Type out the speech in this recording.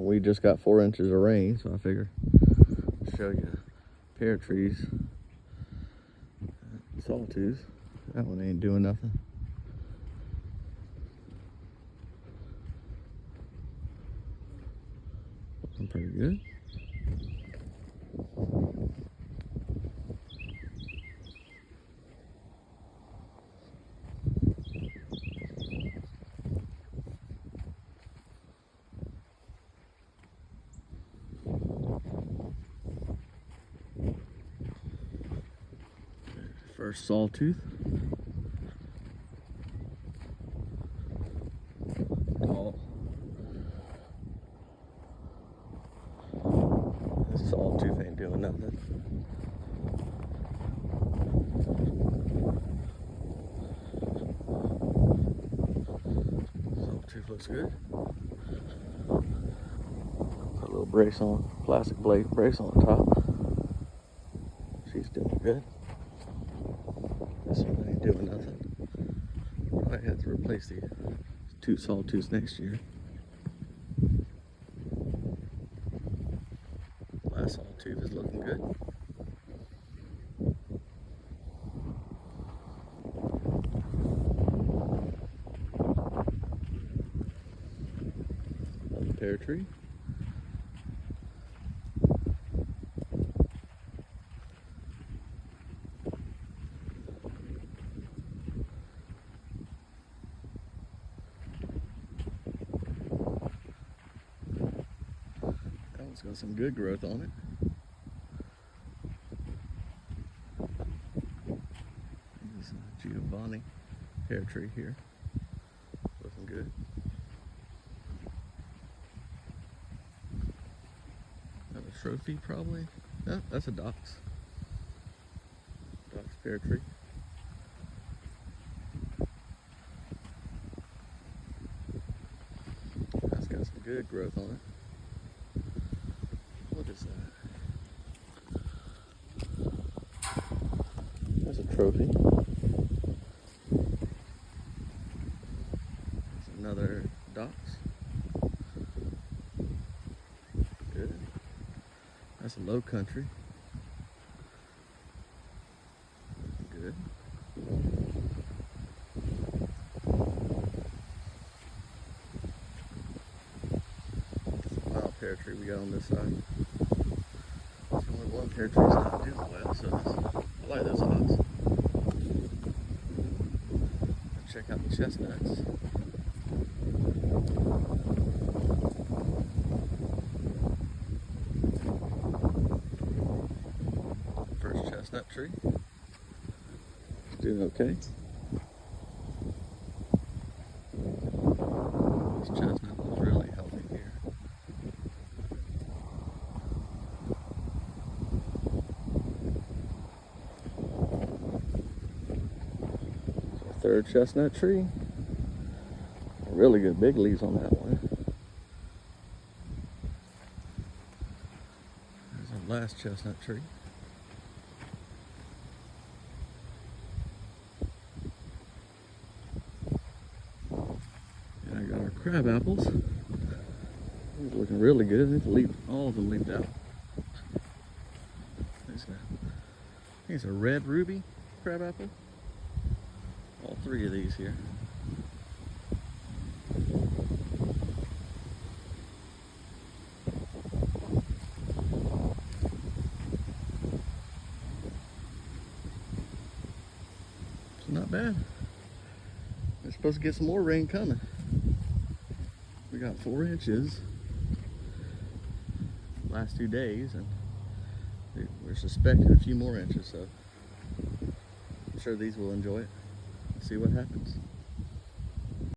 We just got 4 inches of rain, so I figure I'll show you pear trees. Sawtooth. That one ain't doing nothing. Looking pretty good. First sawtooth. Tall. This sawtooth ain't doing nothing. Sawtooth looks good. Put a little brace on, plastic blade brace on the top. She's doing good. This one ain't doing nothing. Probably have to replace the 2 sawtooths next year. Last sawtooth is looking good. Another pear tree. It's got some good growth on it. This is a Giovanni pear tree here. Looking good. Another trophy probably. No, that's a Dox. Dox pear tree. That's got some good growth on it. What is that? That's a trophy. That's another Dox. Good. That's a low country. Good. Wild pear tree we got on this side. There's only one pear tree's not doing well, so I like those odds. Check out the chestnuts. First chestnut tree. It's doing okay. This chestnut was really healthy here. Third chestnut tree. Really good big leaves on that one. There's our last chestnut tree. And I got our crab apples. These are looking really good. All of them leafed out. There's a red ruby crab apple. All 3 of these here. It's not bad. We're supposed to get some more rain coming. We got 4 inches last 2 days, and we're suspecting a few more inches, so I'm sure these will enjoy it. See what happens.